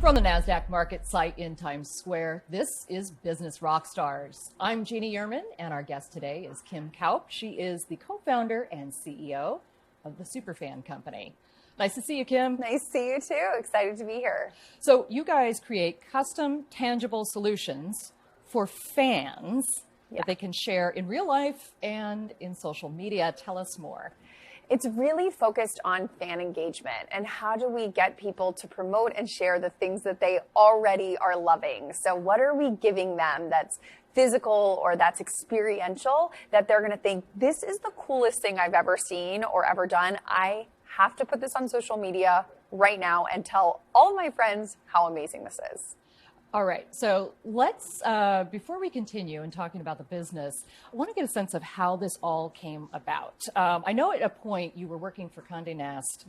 From the NASDAQ market site in Times Square, this is Business Rockstars. I'm Jeannie Yerman, and our guest today is Kim Kaupe. She is the co-founder and CEO of the Superfan Company. Nice to see you, Kim. Nice to see you too. Excited to be here. So you guys create custom, tangible solutions for fans that they can share in real life and in social media. Tell us more. It's really focused on fan engagement and how do we get people to promote and share the things that they already are loving. So what are we giving them that's physical or that's experiential that they're going to think, this is the coolest thing I've ever seen or ever done. I have to put this on social media right now and tell all of my friends how amazing this is. All right, so let's, before we continue in talking about the business, I want to get a sense of how this all came about. I know at a point you were working for Condé Nast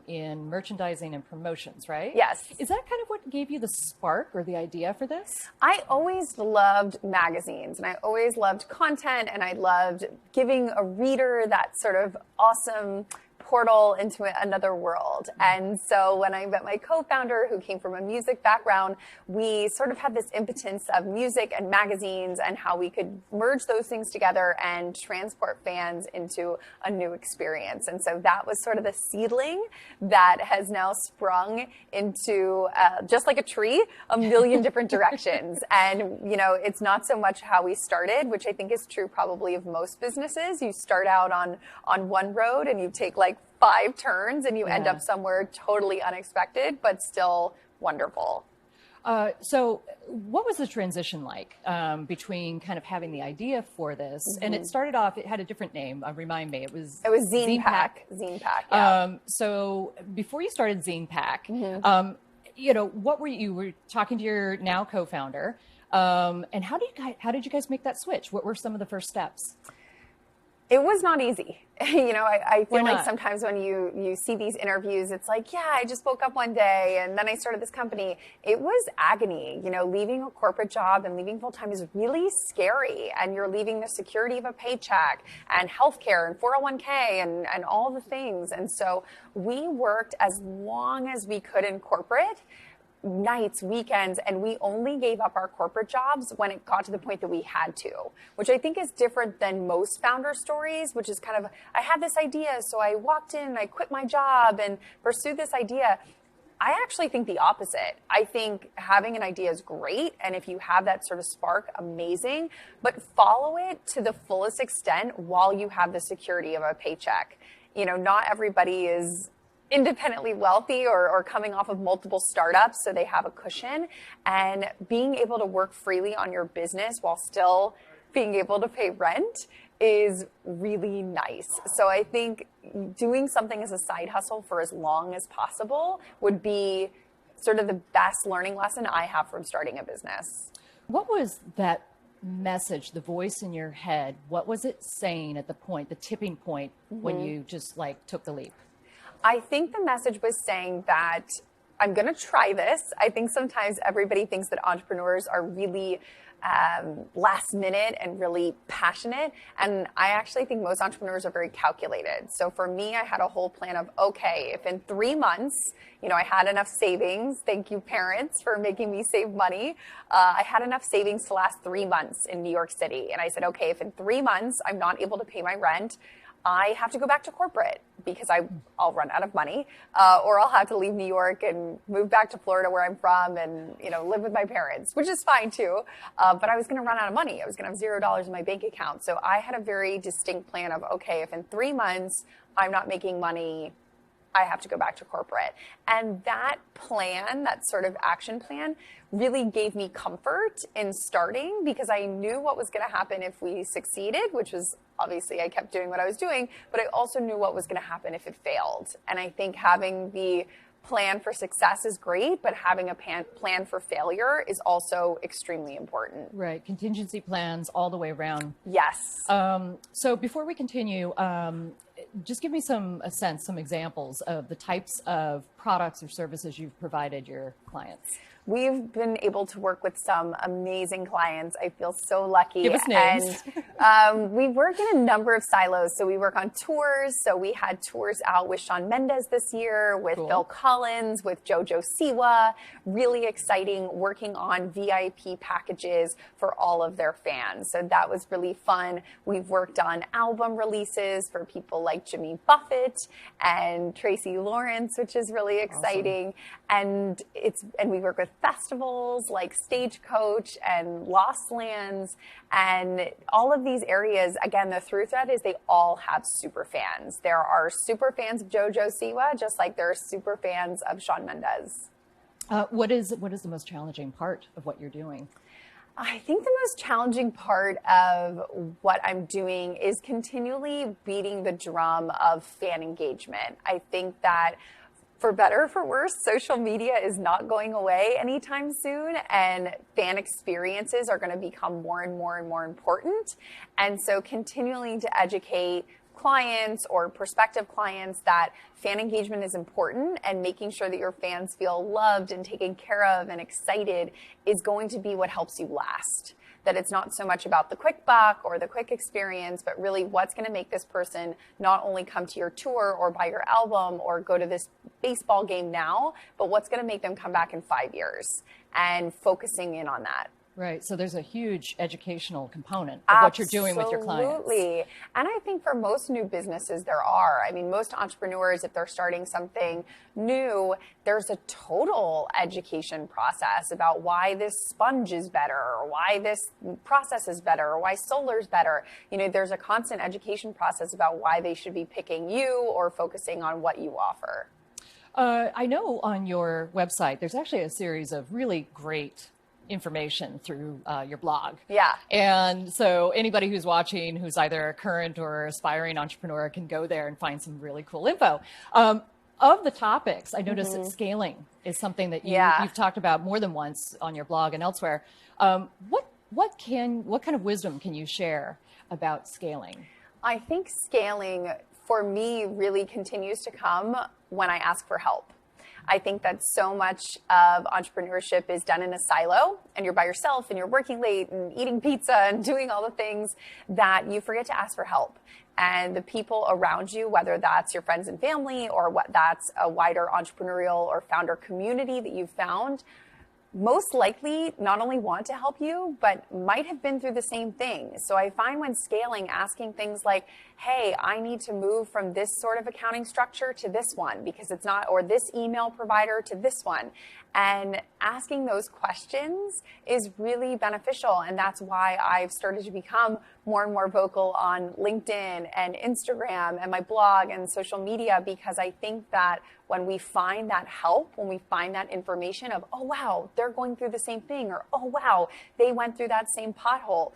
in merchandising and promotions, right? Yes. Is that kind of what gave you the spark or the idea for this? I always loved magazines and I always loved content and I loved giving a reader that sort of awesome portal into another world. And so when I met my co-founder who came from a music background, we sort of had this impotence of music and magazines and how we could merge those things together and transport fans into a new experience. And so that was sort of the seedling that has now sprung into, just like a tree, a million different directions. And, you know, it's not so much how we started, which I think is true probably of most businesses. You start out on one road and you take like 5 turns and you end up somewhere totally unexpected, but still wonderful. So what was the transition like between kind of having the idea for this? And it started off, it had a different name, remind me. It was Zine Pack. Zine Pack, yeah. So before you started Zine Pack, you know, what were you were talking to your now co-founder, and how did you guys make that switch? What were some of the first steps? It was not easy. You know, I feel like not? sometimes when you see these interviews, it's like, yeah, I just woke up one day and then I started this company. It was agony. You know, leaving a corporate job and leaving full-time is really scary. And you're leaving the security of a paycheck and healthcare and 401k and all the things. And so we worked as long as we could in corporate, nights, weekends, and we only gave up our corporate jobs when it got to the point that we had to, which I think is different than most founder stories, which is kind of, I had this idea, so I walked in and I quit my job and pursued this idea. I actually think the opposite. I think having an idea is great, and if you have that sort of spark, amazing, but follow it to the fullest extent while you have the security of a paycheck. You know, not everybody is independently wealthy or coming off of multiple startups, so they have a cushion, and being able to work freely on your business while still being able to pay rent is really nice. So I think doing something as a side hustle for as long as possible would be sort of the best learning lesson I have from starting a business. What was that message, the voice in your head? What was it saying at the point, the tipping point when you just like took the leap? I think the message was saying that I'm going to try this. I think sometimes everybody thinks that entrepreneurs are really last minute and really passionate. And I actually think most entrepreneurs are very calculated. So for me, I had a whole plan of, okay, if in 3 months, you know, I had enough savings, thank you parents for making me save money. I had enough savings to last 3 months in New York City. And I said, okay, if in 3 months I'm not able to pay my rent, I have to go back to corporate because I'll run out of money, or I'll have to leave New York and move back to Florida where I'm from and, you know, live with my parents, which is fine too. But I was going to run out of money. I was going to have $0 in my bank account. So I had a very distinct plan of, okay, if in 3 months I'm not making money, I have to go back to corporate. And that plan, that sort of action plan, really gave me comfort in starting because I knew what was going to happen if we succeeded, which was obviously I kept doing what I was doing, but I also knew what was going to happen if it failed. And I think having the plan for success is great, but having a plan for failure is also extremely important. Right, contingency plans all the way around. Yes. So before we continue, just give me some examples of the types of products or services you've provided your clients? We've been able to work with some amazing clients. I feel so lucky. Give us names. And we work in a number of silos. So we work on tours. So we had tours out with Shawn Mendes this year, with Phil Collins, with JoJo Siwa. Really exciting, working on VIP packages for all of their fans. So that was really fun. We've worked on album releases for people like Jimmy Buffett and Tracy Lawrence, which is really exciting. Awesome. And we work with festivals like Stagecoach and Lost Lands, and all of these areas. Again, the through thread is they all have super fans. There are super fans of JoJo Siwa, just like there are super fans of Shawn Mendes. What is the most challenging part of what you're doing? I think the most challenging part of what I'm doing is continually beating the drum of fan engagement. I think that for better or for worse, social media is not going away anytime soon, and fan experiences are going to become more and more and more important. And so continuing to educate clients or prospective clients that fan engagement is important, and making sure that your fans feel loved and taken care of and excited is going to be what helps you last. That it's not so much about the quick buck or the quick experience, but really what's going to make this person not only come to your tour or buy your album or go to this baseball game now, but what's going to make them come back in 5 years, and focusing in on that. Right. So there's a huge educational component of what you're doing with your clients. Absolutely. And I think for most new businesses, there are. I mean, most entrepreneurs, if they're starting something new, there's a total education process about why this sponge is better, or why this process is better, or why solar is better. You know, there's a constant education process about why they should be picking you or focusing on what you offer. I know on your website, there's actually a series of really great information through your blog. Yeah. And so anybody who's watching, who's either a current or aspiring entrepreneur, can go there and find some really cool info. Of the topics, I noticed that scaling is something that you've talked about more than once on your blog and elsewhere. What kind of wisdom can you share about scaling? I think scaling for me really continues to come when I ask for help. I think that so much of entrepreneurship is done in a silo, and you're by yourself and you're working late and eating pizza and doing all the things that you forget to ask for help. And the people around you, whether that's your friends and family or what that's a wider entrepreneurial or founder community that you've found, most likely not only want to help you, but might have been through the same thing. So I find when scaling, asking things like, hey, I need to move from this sort of accounting structure to this one because it's not, or this email provider to this one. And asking those questions is really beneficial. And that's why I've started to become more and more vocal on LinkedIn and Instagram and my blog and social media, because I think that when we find that help, when we find that information of, oh, wow, they're going through the same thing, or, oh, wow, they went through that same pothole,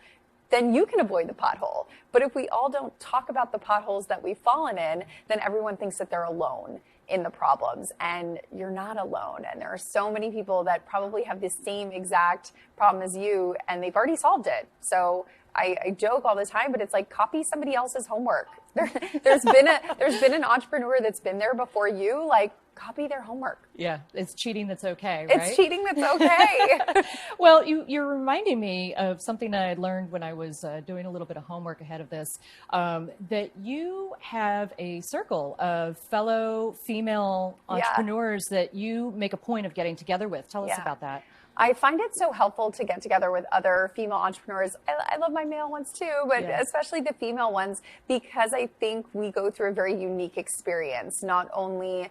then you can avoid the pothole. But if we all don't talk about the potholes that we've fallen in, then everyone thinks that they're alone in the problems, and you're not alone. And there are so many people that probably have the same exact problem as you, and they've already solved it. So I joke all the time, but it's like, copy somebody else's homework. There's been an entrepreneur that's been there before you, like, copy their homework. Yeah, it's cheating that's okay, right? It's cheating that's okay. Well, you're reminding me of something that I learned when I was doing a little bit of homework ahead of this, that you have a circle of fellow female entrepreneurs that you make a point of getting together with. Tell us about that. I find it so helpful to get together with other female entrepreneurs. I love my male ones too, but especially the female ones, because I think we go through a very unique experience, not only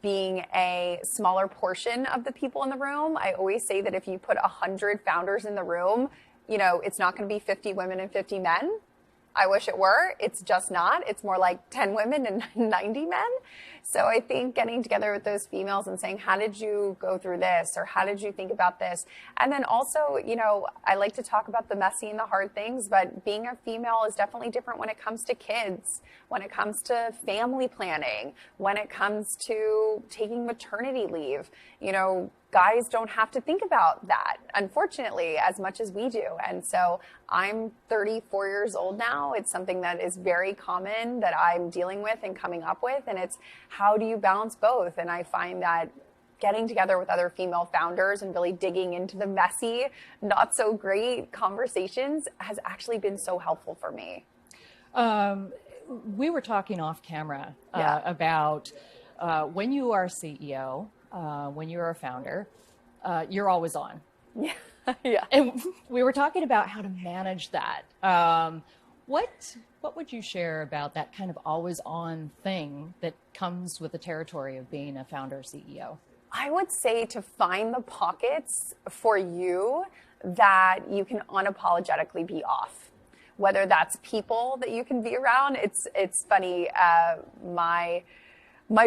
being a smaller portion of the people in the room. I always say that if you put 100 founders in the room, you know, it's not going to be 50 women and 50 men. I wish it were. It's just not. It's more like 10 women and 90 men. So I think getting together with those females and saying, how did you go through this? Or how did you think about this? And then also, you know, I like to talk about the messy and the hard things, but being a female is definitely different when it comes to kids, when it comes to family planning, when it comes to taking maternity leave. You know, guys don't have to think about that, unfortunately, as much as we do. And so I'm 34 years old now. It's something that is very common that I'm dealing with and coming up with. And it's, how do you balance both? And I find that getting together with other female founders and really digging into the messy, not so great conversations has actually been so helpful for me. We were talking off camera Yeah. about when you are CEO, when you're a founder, you're always on. Yeah. Yeah. And we were talking about how to manage that. What would you share about that kind of always on thing that comes with the territory of being a founder CEO? I would say to find the pockets for you that you can unapologetically be off. Whether that's people that you can be around. It's funny. My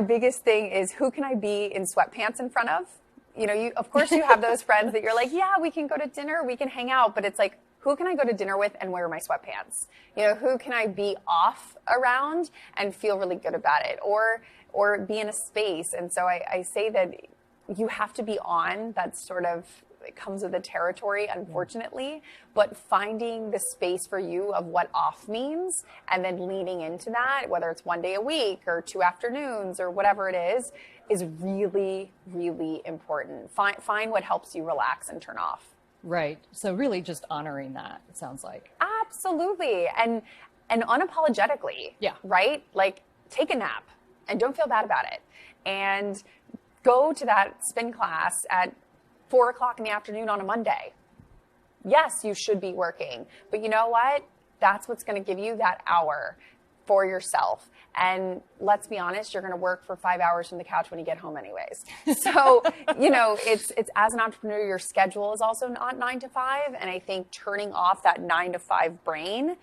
biggest thing is, who can I be in sweatpants in front of? You know, of course you have those friends that you're like, yeah, we can go to dinner, we can hang out, but it's like, who can I go to dinner with and wear my sweatpants? You know, who can I be off around and feel really good about it, or be in a space? And so I say that you have to be on. That's sort of, it comes with the territory, unfortunately, but finding the space for you of what off means and then leaning into that, whether it's 1 day a week or 2 afternoons or whatever it is really, really important. Find what helps you relax and turn off. Right. So really just honoring that, it sounds like. Absolutely. And unapologetically. Yeah. Right? Like, take a nap and don't feel bad about it. And go to that spin class at 4 o'clock in the afternoon on a Monday. Yes, you should be working, but you know what? That's what's going to give you that hour for yourself. And let's be honest, you're going to work for 5 hours from the couch when you get home anyways. So, you know, it's as an entrepreneur, your schedule is also not 9 to 5. And I think turning off that 9 to 5 brain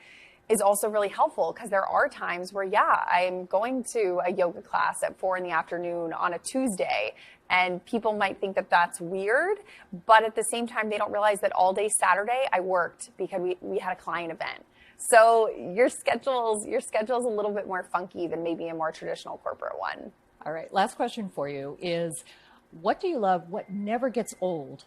is also really helpful, because there are times where, yeah, I'm going to a yoga class at 4 in the afternoon on a Tuesday, and people might think that that's weird, but at the same time, they don't realize that all day Saturday I worked because we had a client event. So your schedule's a little bit more funky than maybe a more traditional corporate one. All right. Last question for you is, what do you love? What never gets old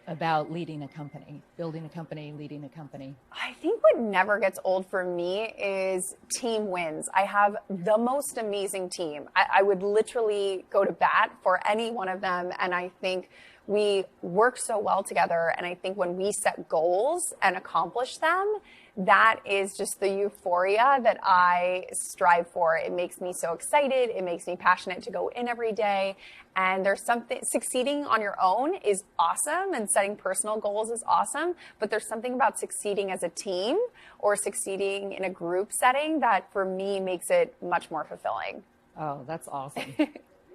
about leading a company, building a company, leading a company? I think what never gets old for me is team wins. I have the most amazing team. I would literally go to bat for any one of them. And I think we work so well together. And I think when we set goals and accomplish them, that is just the euphoria that I strive for. It makes me so excited. It makes me passionate to go in every day. And there's something, succeeding on your own is awesome, and setting personal goals is awesome, but there's something about succeeding as a team or succeeding in a group setting that for me makes it much more fulfilling. Oh, that's awesome.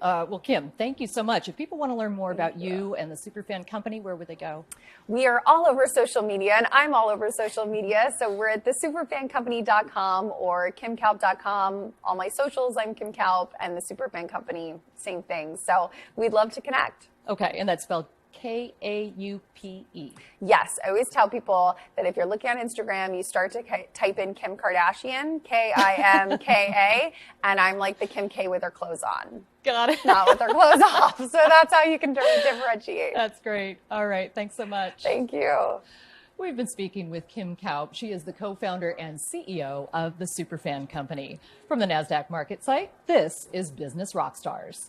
Well, Kim, thank you so much. If people want to learn more about you and the Superfan Company, where would they go? We are all over social media, and I'm all over social media. So we're at thesuperfancompany.com or kimkaupe.com. All my socials, I'm Kim Kaupe, and the Superfan Company, same thing. So we'd love to connect. Okay, and that's spelled Kaupe. Yes, I always tell people that if you're looking on Instagram, you start to type in Kim Kardashian, Kimka, and I'm like the Kim K with her clothes on. Got it. Not with her clothes off. So that's how you can differentiate. That's great. All right. Thanks so much. Thank you. We've been speaking with Kim Kaupe. She is the co-founder and CEO of the Superfan Company. From the NASDAQ market site, this is Business Rockstars.